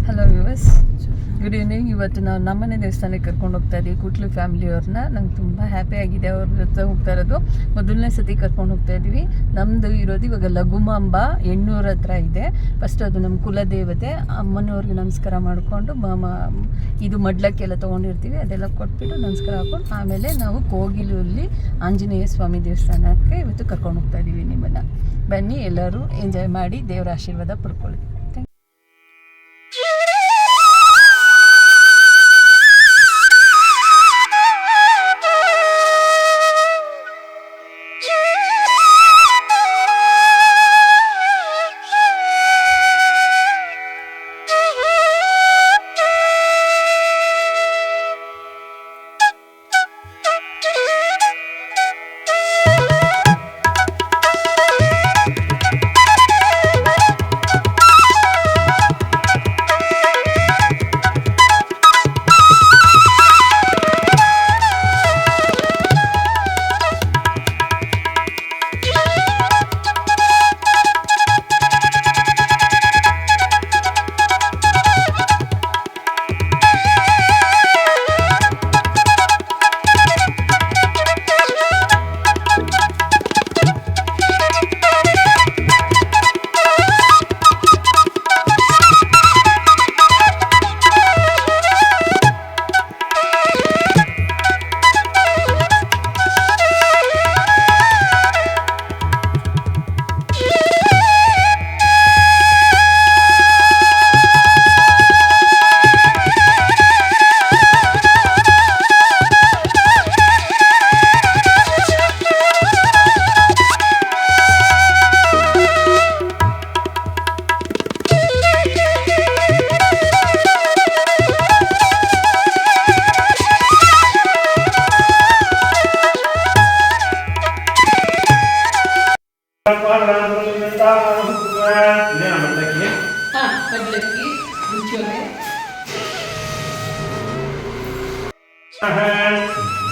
Hello viewers, good evening. ಇವತ್ತು ನಾವು ನಮ್ಮನೆ ದೇವಸ್ಥಾನಕ್ಕೆ ಕರ್ಕೊಂಡು ಹೋಗ್ತಾ ಇದ್ದೀವಿ, ಕುಟ್ಲು ಫ್ಯಾಮಿಲಿಯವ್ರನ್ನ. ನಂಗೆ ತುಂಬ ಹ್ಯಾಪಿ ಆಗಿದೆ ಅವ್ರ ಜೊತೆ ಹೋಗ್ತಾ ಇರೋದು. ಮೊದಲನೇ ಸತಿ ಕರ್ಕೊಂಡು ಹೋಗ್ತಾ ಇದ್ದೀವಿ. ನಮ್ಮದು ಇರೋದು ಇವಾಗ ಲಘುಮಾಂಬ ಎಣ್ಣೂರ ಹತ್ರ ಇದೆ. ಫಸ್ಟ್ ಅದು ನಮ್ಮ ಕುಲದೇವತೆ, ಅಮ್ಮನವ್ರಿಗೆ ನಮಸ್ಕಾರ ಮಾಡಿಕೊಂಡು ಇದು ಮಡ್ಲಕ್ಕೆಲ್ಲ ತೊಗೊಂಡಿರ್ತೀವಿ, ಅದೆಲ್ಲ ಕೊಟ್ಬಿಟ್ಟು ನಮಸ್ಕಾರ ಹಾಕ್ಕೊಂಡು ಆಮೇಲೆ ನಾವು ಕೋಗಿಲಲ್ಲಿ ಆಂಜನೇಯ ಸ್ವಾಮಿ ದೇವಸ್ಥಾನಕ್ಕೆ ಇವತ್ತು ಕರ್ಕೊಂಡು ಹೋಗ್ತಾ ಇದ್ದೀವಿ ನಿಮ್ಮನ್ನು. ಬನ್ನಿ, ಎಲ್ಲರೂ ಎಂಜಾಯ್ ಮಾಡಿ ದೇವರ ಆಶೀರ್ವಾದ ಪಡ್ಕೊಳ್ಳಿ.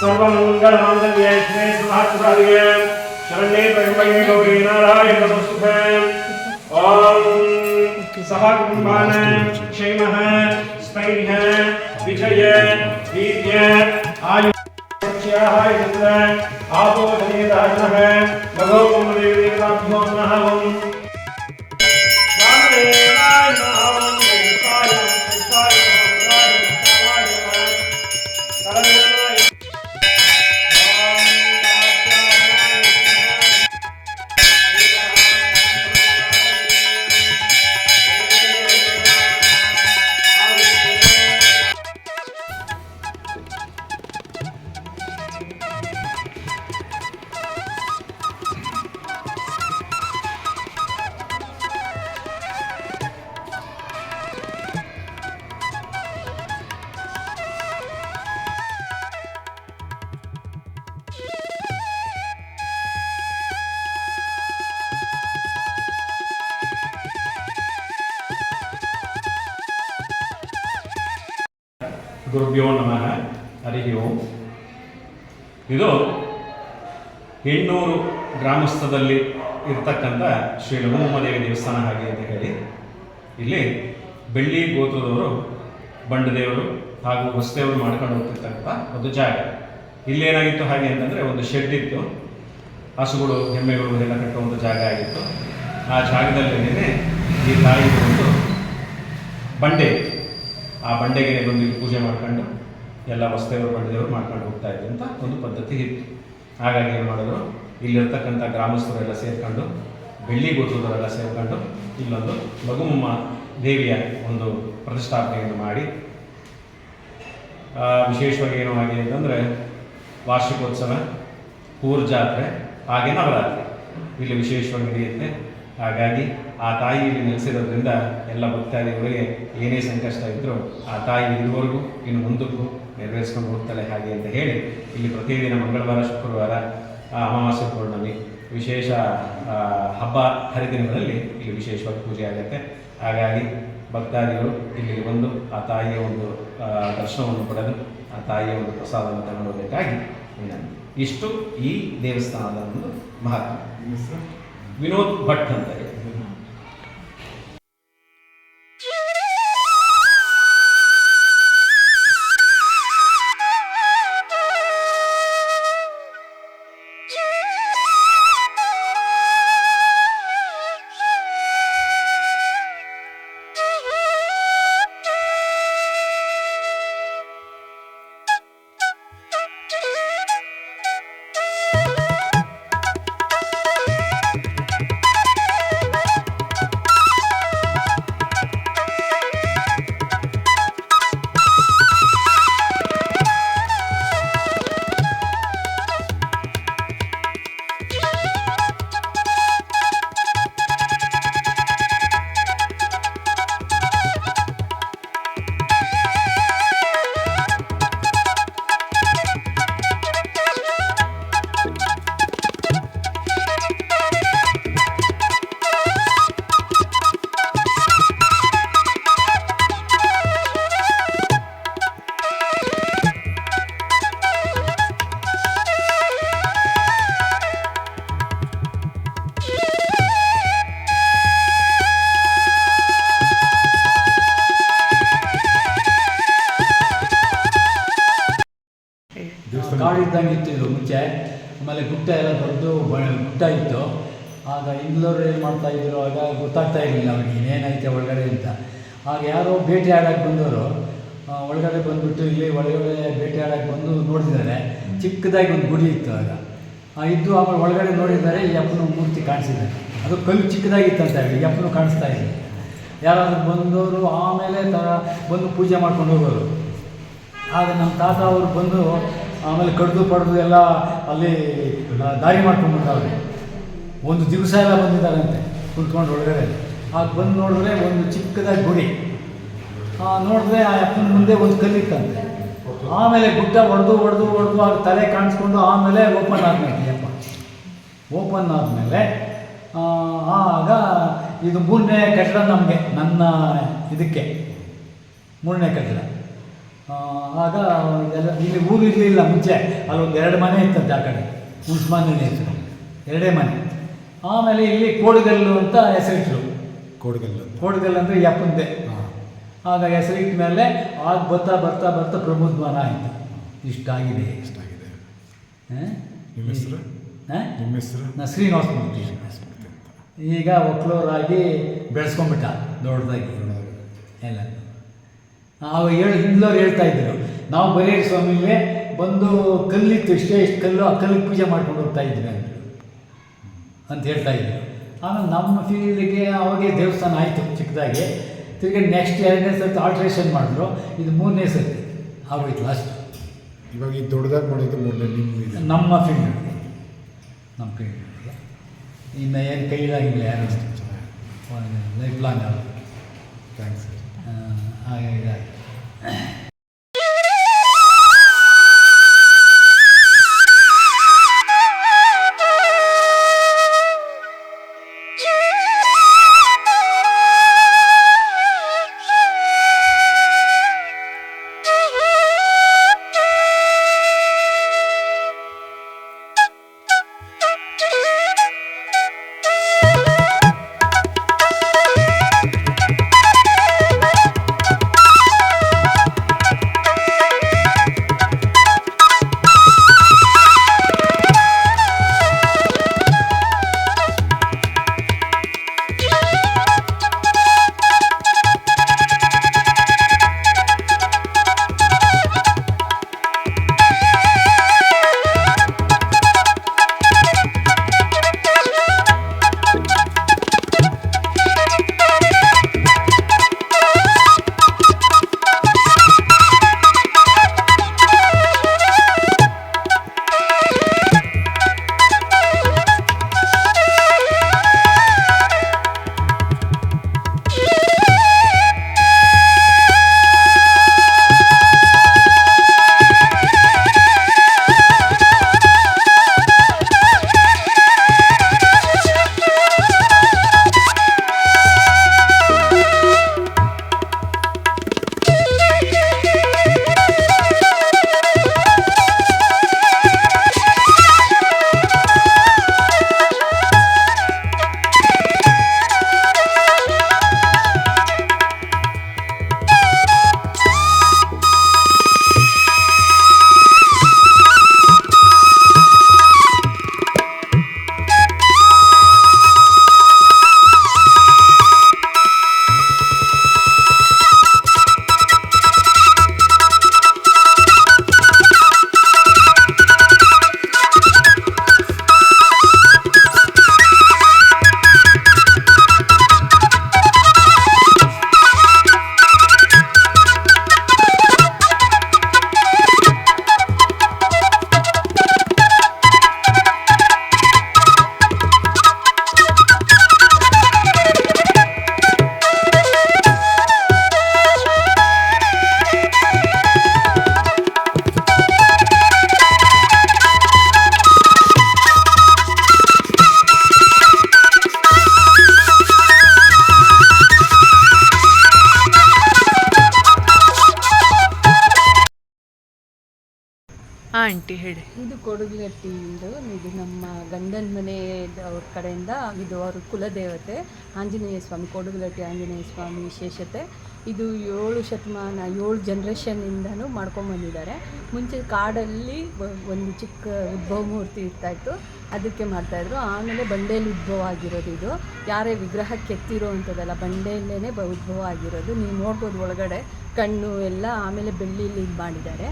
सर्वमंगलमांगल्ये शिवे सर्वार्थसाधिके शरण्ये त्र्यंबके गौरी नारायणे नमोस्तुते। ओम सहकुटुम्बान क्षेमः स्थैर्यः विजये वीर्ये आयुष्याः यत्र आपोधनेदानः भगवं देवताभ्यो नमः। ओम ಗುರುಭ್ಯೋ ನಮಃ. ಹರಿ ಓಂ. ಇದು ಹೆಣ್ಣೂರು ಗ್ರಾಮಸ್ಥದಲ್ಲಿ ಇರ್ತಕ್ಕಂಥ ಶ್ರೀ ಲಘುಮಾಂಬದೇವಿ ದೇವಸ್ಥಾನ ಹಾಗೆ ಅಂತ ಹೇಳಿ, ಇಲ್ಲಿ ಬೆಳ್ಳಿ ಗೋತ್ರದವರು, ಬಂಡದೇವರು ಹಾಗೂ ಹೊಸದೇವರು ಮಾಡ್ಕೊಂಡು ಹೋಗ್ತಿರ್ತಕ್ಕಂಥ ಒಂದು ಜಾಗ. ಇಲ್ಲೇನಾಗಿತ್ತು ಹಾಗೆ ಅಂತಂದರೆ, ಒಂದು ಶೆಡ್ ಇತ್ತು, ಹಸುಗಳು ಎಮ್ಮೆಗಳು ಎಲ್ಲ ಕಟ್ಟುವಂಥ ಜಾಗ ಆಗಿತ್ತು. ಆ ಜಾಗದಲ್ಲೇನೆ ಈ ತಾಯಿ ಒಂದು ಬಂಡೆ ಇತ್ತು. ಆ ಬಂಡೆಗೆ ಬಂದು ಇಲ್ಲಿ ಪೂಜೆ ಮಾಡ್ಕೊಂಡು ಎಲ್ಲ ಹೊಸದೇವರು ಬಂಡೆದೇವರು ಮಾಡ್ಕೊಂಡು ಹೋಗ್ತಾ ಇದ್ರು ಅಂತ ಒಂದು ಪದ್ಧತಿ ಇತ್ತು. ಹಾಗಾಗಿ ಏನು ಮಾಡಿದ್ರು, ಇಲ್ಲಿರ್ತಕ್ಕಂಥ ಗ್ರಾಮಸ್ಥರೆಲ್ಲ ಸೇರ್ಕೊಂಡು, ಬೆಳ್ಳಿ ಗೋತ್ರದವರೆಲ್ಲ ಸೇರ್ಕೊಂಡು ಇಲ್ಲೊಂದು ಲಘುಮಾಂಬ ದೇವಿಯ ಒಂದು ಪ್ರತಿಷ್ಠಾಪನೆಯನ್ನು ಮಾಡಿ, ವಿಶೇಷವಾಗಿ ಏನು ಆಗಿದೆ ಅಂತಂದರೆ ವಾರ್ಷಿಕೋತ್ಸವ, ಊರು ಜಾತ್ರೆ, ಹಾಗೆ ನವರಾತ್ರಿ ಇಲ್ಲಿ ವಿಶೇಷವಾಗಿ ನಡೆಯುತ್ತೆ. ಹಾಗಾಗಿ ಆ ತಾಯಿ ಇಲ್ಲಿ ನೆಲೆಸಿರೋದ್ರಿಂದ ಎಲ್ಲ ಭಕ್ತಾದಿಗಳಿಗೆ ಏನೇ ಸಂಕಷ್ಟ ಇದ್ದರೂ ಆ ತಾಯಿ ಇದುವರೆಗೂ ಇನ್ನು ಮುಂದಕ್ಕೂ ನೆರವೇರಿಸ್ಕೊಂಡು ಹೋಗ್ತಾಳೆ ಹಾಗೆ ಅಂತ ಹೇಳಿ, ಇಲ್ಲಿ ಪ್ರತಿದಿನ ಮಂಗಳವಾರ, ಶುಕ್ರವಾರ, ಅಮಾವಾಸ್ಯೆ, ಪೌರ್ಣಮಿ, ವಿಶೇಷ ಹಬ್ಬ ಹರಿದಿನಗಳಲ್ಲಿ ಇಲ್ಲಿ ವಿಶೇಷವಾಗಿ ಪೂಜೆ ಆಗುತ್ತೆ. ಹಾಗಾಗಿ ಭಕ್ತಾದಿಗಳು ಇಲ್ಲಿಗೆ ಬಂದು ಆ ತಾಯಿಯ ಒಂದು ದರ್ಶನವನ್ನು ಪಡೆದು ಆ ತಾಯಿಯ ಒಂದು ಪ್ರಸಾದವನ್ನು ತಗೊಂಡೋಗಬೇಕಾಗಿ ವಿನಂತಿ. ಇಷ್ಟು ಈ ದೇವಸ್ಥಾನದ ಒಂದು ಮಹತ್ವ. ವಿನೋದ್ ಭಟ್ ಅಂತ ಹೇಳಿ. ಕಾಡು ಇದ್ದಂಗೆ ಇತ್ತು ಇದು ಮುಂಚೆ. ಆಮೇಲೆ ಗುಡ್ಡ ಎಲ್ಲ ದೊಡ್ಡ ಗುಡ್ಡ ಇತ್ತು. ಆಗ ಇಂಗ್ಲೋರು ಏನು ಮಾಡ್ತಾಯಿದ್ರು, ಆಗ ಗೊತ್ತಾಗ್ತಾ ಇರಲಿಲ್ಲ ಅವ್ರಿಗೆ ಏನೇನೈತೆ ಒಳಗಡೆ ಅಂತ. ಆಗ ಯಾರೋ ಬೇಟೆ ಆಡೋಕ್ಕೆ ಬಂದವರು ಒಳಗಡೆ ಬಂದುಬಿಟ್ಟು ಇಲ್ಲಿ ಒಳಗಡೆ ಬೇಟೆ ಆಡೋಕ್ಕೆ ಬಂದು ನೋಡಿದ್ದಾರೆ. ಚಿಕ್ಕದಾಗಿ ಒಂದು ಗುಡಿ ಇತ್ತು ಆಗ ಇದ್ದು. ಆಮೇಲೆ ಒಳಗಡೆ ನೋಡಿದ್ದಾರೆ, ಈ ಅಪ್ಪನ ಮೂರ್ತಿ ಕಾಣಿಸಿದ್ದಾರೆ. ಅದು ಕಲ್ಲು ಚಿಕ್ಕದಾಗಿತ್ತಂತೆ, ಈ ಅಪ್ಪನು ಕಾಣಿಸ್ತಾ ಇದೆ. ಯಾರಾದರೂ ಬಂದವರು ಆಮೇಲೆ ಬಂದು ಪೂಜೆ ಮಾಡ್ಕೊಂಡು ಹೋಗೋರು. ಆಗ ನಮ್ಮ ತಾತ ಅವರು ಬಂದು ಆಮೇಲೆ ಕಡ್ದು ಪಡೆದು ಎಲ್ಲ ಅಲ್ಲಿ ದಾರಿ ಮಾಡ್ಕೊಂಡ್ಬಿಟ್ಟವ್ರೆ. ಒಂದು ದಿವಸ ಎಲ್ಲ ಬಂದಿದ್ದಾರಂತೆ ಕುಂತ್ಕೊಂಡು ಒಳಗಡೆ. ಆಗ ಬಂದು ನೋಡಿದ್ರೆ ಒಂದು ಚಿಕ್ಕದಾಗಿ ಗುಡಿ. ನೋಡಿದ್ರೆ ಆ ಅಪ್ಪನ ಮುಂದೆ ಒಂದು ಕಲ್ಲಿತ್ತಂತೆ. ಆಮೇಲೆ ಗುಡ್ಡ ಹೊಡೆದು ಆಗ ತಲೆ ಕಾಣಿಸ್ಕೊಂಡು ಆಮೇಲೆ ಓಪನ್ ಆದ್ಮೇಲೆ ಅಪ್ಪ ಓಪನ್ ಆದಮೇಲೆ ಆಗ ಇದು 3ನೇ ಕಟ್ಟಡ ನಮಗೆ, ನನ್ನ ಇದಕ್ಕೆ 3ನೇ ಕಟ್ಟಡ. ಆಗ ಇದೆಲ್ಲ ಇಲ್ಲಿ ಊರು ಇರಲಿಲ್ಲ ಮುಂಚೆ, ಅಲ್ಲೊಂದು 2 ಮನೆ ಇತ್ತಂತೆ. ಆ ಕಡೆ ಮುನ್ಸ್ಮಾನೇ ಇತ್ತು, 2 ಮನೆ. ಆಮೇಲೆ ಇಲ್ಲಿ ಕೋಡಿಗಲ್ಲು ಅಂತ ಹೆಸರಿಟ್ರು. ಕೋಡಿಗಲ್ಲು ಅಂದರೆ ಯಪ್ಪಂದೆ. ಆಗ ಹೆಸರಿಟ್ಟ ಮೇಲೆ ಆಗ ಬರ್ತಾ ಪ್ರಬುದ್ಧಮಾನ ಆಯಿತು. ಇಷ್ಟಾಗಿದೆ. ನಿಮ್ಮ ಹೆಸರು? ನಿಮ್ಮ ಹೆಸರು? ನಾ ಶ್ರೀನಿವಾಸ ಮೂರ್ತಿ. ಈಗ ಒಕ್ಲೋರಾಗಿ ಬೆಳೆಸ್ಕೊಂಡ್ಬಿಟ್ಟ ದೊಡ್ಡದಾಗಿ ಎಲ್ಲ. ಆವಾಗ ಹಿಂದ್ಲವ್ರು ಹೇಳ್ತಾಯಿದ್ರು, ನಾವು ಬರೇರಿ ಸ್ವಾಮಿಗೆ ಬಂದು ಕಲ್ಲಿತ್ತು, ಇಷ್ಟು ಕಲ್ಲು, ಆ ಕಲ್ಲಿಗೆ ಪೂಜೆ ಮಾಡ್ಕೊಂಡು ಹೋಗ್ತಾ ಇದ್ವಿ ಅಂತ ಹೇಳ್ತಾಯಿದ್ರು. ಆಮೇಲೆ ನಮ್ಮ ಫೀಲ್ಡಿಗೆ ಅವಾಗೆ ದೇವಸ್ಥಾನ ಆಯಿತು ಚಿಕ್ಕದಾಗಿ. ತಿರುಗಿ ನೆಕ್ಸ್ಟ್ 2ನೇ ಸರ್ತಿ ಆಲ್ಟ್ರೇಷನ್ ಮಾಡಿದ್ರು. ಇದು 3ನೇ ಸರ್ತಿ ಆಗೋಯ್ತು ಲಾಸ್ಟ್. ಇವಾಗ ಈ ದೊಡ್ಡದಾಗಿ ಮಾಡಿದ್ದು 3ನೇ ನಿಮ್ಮ ನಮ್ಮ ಫೀಲ್ಡ್, ನಮ್ಮ ಫೀಲ್ಡ್. ಇನ್ನು ಏನು ಕೈಲಾಗಿಲ್ಲ ಯಾರು ಲೈಫ್ ಲಾಂಗ್ ಆಗ. ಥ್ಯಾಂಕ್ಸ್ ಹಾಗಾಗಿ ಆಂಟಿ ಹೇಳಿ. ಇದು ಕೊಡಗಲಟ್ಟಿಯಿಂದ, ಇದು ನಮ್ಮ ಗಂಡನ ಮನೆ ಅವ್ರ ಕಡೆಯಿಂದ ಇದು ಅವ್ರ ಕುಲದೇವತೆ ಆಂಜನೇಯ ಸ್ವಾಮಿ, ಕೊಡಗಲಟ್ಟಿ ಆಂಜನೇಯ ಸ್ವಾಮಿ ವಿಶೇಷತೆ. ಇದು 7 ಶತಮಾನ 7 ಜನ್ರೇಷನ್ನಿಂದನೂ ಮಾಡ್ಕೊಂಬಂದಿದ್ದಾರೆ. ಮುಂಚೆ ಕಾಡಲ್ಲಿ ಒಂದು ಚಿಕ್ಕ ಉದ್ಭವ ಮೂರ್ತಿ ಇರ್ತಾಯಿತ್ತು, ಅದಕ್ಕೆ ಮಾಡ್ತಾಯಿದ್ರು. ಆಮೇಲೆ ಬಂಡೆಯಲ್ಲಿ ಉದ್ಭವ ಆಗಿರೋದು ಇದು. ಯಾರೇ ವಿಗ್ರಹ ಕೆತ್ತಿರೋ ಅಂಥದ್ದಲ್ಲ, ಬಂಡೆಯಲ್ಲೇ ಉದ್ಭವ ಆಗಿರೋದು. ನೀವು ನೋಡ್ಬೋದು ಒಳಗಡೆ ಕಣ್ಣು ಎಲ್ಲ. ಆಮೇಲೆ ಬೆಳ್ಳಿಲಿ ಇದು ಮಾಡಿದ್ದಾರೆ.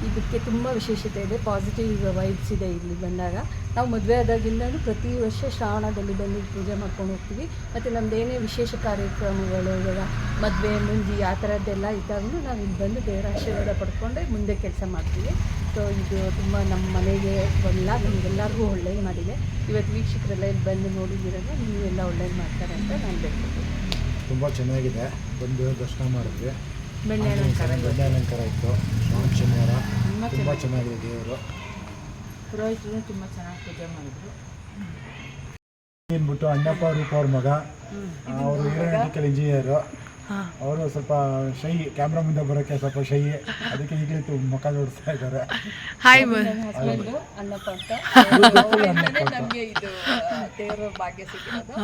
ಇದಕ್ಕೆ ತುಂಬ ವಿಶೇಷತೆ ಇದೆ, ಪಾಸಿಟಿವ್ ವೈಬ್ಸ್ ಇದೆ ಇಲ್ಲಿ ಬಂದಾಗ. ನಾವು ಮದುವೆ ಆದಾಗಿಂದಲೂ ಪ್ರತಿ ವರ್ಷ ಶ್ರಾವಣದಲ್ಲಿ ಬಂದು ಪೂಜೆ ಮಾಡ್ಕೊಂಡು ಹೋಗ್ತೀವಿ. ಮತ್ತು ನಮ್ಮದು ಏನೇ ವಿಶೇಷ ಕಾರ್ಯಕ್ರಮಗಳು, ಇವಾಗ ಮದುವೆ ಮುಂಜಿ ಆ ಥರದ್ದೆಲ್ಲ ಇದ್ದಾಗಲೂ ನಾವು ಇಲ್ಲಿ ಬಂದು ದೇವರ ಆಶೀರ್ವಾದ ಪಡ್ಕೊಂಡೆ ಮುಂದೆ ಕೆಲಸ ಮಾಡ್ತೀವಿ. ಸೊ ಇದು ತುಂಬ ನಮ್ಮ ಮನೆಗೆ ಎಲ್ಲ ನಮಗೆಲ್ಲರಿಗೂ ಒಳ್ಳೇದು ಮಾಡಿದೆ. ಇವತ್ತು ವೀಕ್ಷಕರೆಲ್ಲ ಇಲ್ಲಿ ಬಂದು ನೋಡಿದ್ದೀರಲ್ಲ, ನೀವೆಲ್ಲ ಒಳ್ಳೇದು ಮಾಡ್ತಾರೆ ಅಂತ ನಾನು ಹೇಳ್ತೀನಿ. ತುಂಬ ಚೆನ್ನಾಗಿದೆ. ಬಂದು ದರ್ಶನ ಮಾಡಿದ್ವಿ. ಬೆಣ್ಣೆ ಅಲಂಕಾರ ಇತ್ತು. ಶ್ರಾವಣ ಶನಿವಾರ ತುಂಬ ಚೆನ್ನಾಗಿದೆ ದೇವರು. ಪುರೋಹಿತರು ತುಂಬ ಚೆನ್ನಾಗಿ ಪೂಜೆ ಮಾಡಿದ್ರು. ಏನ್ಬಿಟ್ಟು ಅಣ್ಣಪ್ಪ ರೂಪ ಅವ್ರ ಮಗ, ಅವರು ಏರೋನಾಟಿಕಲ್ ಇಂಜಿನಿಯರು. ಅವರು ಸ್ವಲ್ಪ ಶೈ, ಕ್ಯಾಮ್ರಾ ಮುಂದೆ ಬರೋಕ್ಕೆ ಸ್ವಲ್ಪ ಶೈ, ಅದಕ್ಕೆ ಈಗಲೇ ಮುಖ ಜೋಡಿಸ್ತಾ ಇದ್ದಾರೆ. ಹಸ್ಬೆಂಡು ಅನ್ನಪ್ಪ ಅಂತ. ನಮಗೆ ಇದು ದೇವರ ಭಾಗ್ಯ ಸಿಕ್ಕಿರೋದು.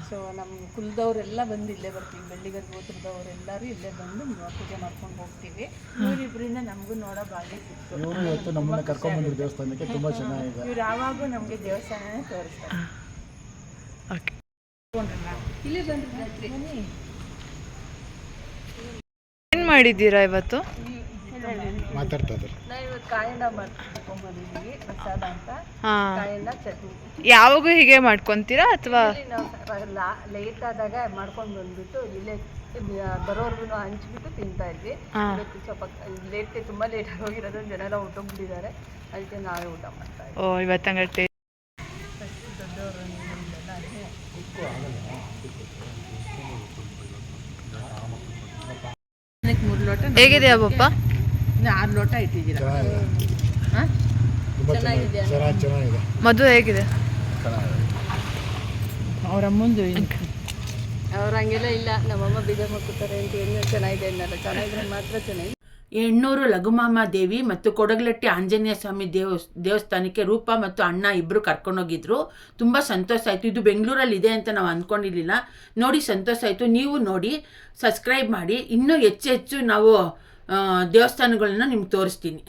ಸೊ ನಮ್ಮ ಕುಲದವರೆಲ್ಲ ಬಂದು ಇಲ್ಲೇ ಬರ್ತೀವಿ. ಬೆಳ್ಳಿಗರ ಗೋತ್ರದವರೆಲ್ಲರೂ ಇಲ್ಲೇ ಬಂದು ಪೂಜೆ ಮಾಡ್ಕೊಂಡು ಹೋಗ್ತೀವಿ. ಇವರಿಬ್ಬರಿಂದ ನಮಗೂ ನೋಡೋ ಭಾಗ್ಯ ಸಿಕ್ತು. ಇವರು ಇವತ್ತು ನಮ್ಮನ್ನ ಕರ್ಕೊಂಡ್ಬಂದಿರೋ ದೇವಸ್ಥಾನಕ್ಕೆ ತುಂಬ ಚೆನ್ನಾಗಿದೆ. ಇವ್ರು ಯಾವಾಗೂ ನಮಗೆ ದೇವಸ್ಥಾನನೇ ತೋರಿಸ್ತಾರೆ. ಇಲ್ಲೇ ಬಂದು ರಾತ್ರಿ ಏನು ಮಾಡಿದ್ದೀರಾ ಇವತ್ತು? ಮಾತಾಡ್ತಾ ಇದ್ದಾರೆ. ನಾವು ಇವತ್ತು ಕಾಯನ್ನ ಮಾಡ್ಕೊಂಡ್ಬಂದಿದ್ದೀವಿ, ಪ್ರಸಾದ ಅಂತ. ಕಾಯನ್ನ ಚಟ್ನಿ. ಯಾವಾಗೂ ಹೀಗೆ ಮಾಡ್ಕೊತೀರಾ ಅಥವಾ ನಾವು ಲೇಟ್ ಆದಾಗ ಮಾಡ್ಕೊಂಡು ಬಂದ್ಬಿಟ್ಟು ಇಲ್ಲೇ ಬರೋರ್ಗು ಹಂಚ್ಬಿಟ್ಟು ತಿಂತಾ ಇದ್ವಿ. ಇವತ್ತು ಸ್ವಲ್ಪ ಲೇಟ್ಗೆ ತುಂಬ ಲೇಟ್ ಆಗಿ ಹೋಗಿರೋದು, ಜನ ಎಲ್ಲ ಊಟಬಿಟ್ಟಿದ್ದಾರೆ, ಅದಕ್ಕೆ ನಾವೇ ಊಟ ಮಾಡ್ತಾ ಇದ್ದೀವಿ. ಓ ಇವತ್ತು ಹಂಗಟ್ಟೆ ದೊಡ್ಡವರು ಮೂರು ಲೋಟ, ಹೇಗಿದೆ ಅಬ್ಬಪ್ಪ? 6 ಲೋಟ ಇಟ್ಟಿದ್ದೀರಾ? ತುಂಬ ಚೆನ್ನಾಗಿದೆ. ಚೆನ್ನಾಗಿದೆ. ಮದುವೆ ಹೇಗಿದೆ? ಅವರ ಮುಂದೆ ಅವ್ರು ಹಂಗೆಲ್ಲ ಇಲ್ಲ, ನಮ್ಮಮ್ಮ ಬೀಜ ಮಕ್ಕುತ್ತಾರೆ ಅಂತ ಏನು ಚೆನ್ನಾಗಿದೆ ಅನ್ನಲ್ಲ. ಚೆನ್ನಾಗಿದ್ರೆ ಮಾತ್ರ ಚೆನ್ನಾಗಿದೆ. ಎಣ್ಣೂರು ಲಘುಮಾಮ ದೇವಿ ಮತ್ತು ಕೊಡಗಲಟ್ಟಿ ಆಂಜನೇಯ ಸ್ವಾಮಿ ದೇವಸ್ಥಾನಕ್ಕೆ ರೂಪ ಮತ್ತು ಅಣ್ಣ ಇಬ್ಬರು ಕರ್ಕೊಂಡೋಗಿದ್ರು. ತುಂಬ ಸಂತೋಷ ಆಯಿತು. ಇದು ಬೆಂಗಳೂರಲ್ಲಿ ಇದೆ ಅಂತ ನಾವು ಅಂದ್ಕೊಂಡಿರಲಿಲ್ಲ. ನೋಡಿ ಸಂತೋಷ ಆಯಿತು. ನೀವು ನೋಡಿ, ಸಬ್ಸ್ಕ್ರೈಬ್ ಮಾಡಿ. ಇನ್ನೂ ಹೆಚ್ಚು ನಾವು ದೇವಸ್ಥಾನಗಳನ್ನ ನಿಮ್ಗೆ ತೋರಿಸ್ತೀನಿ.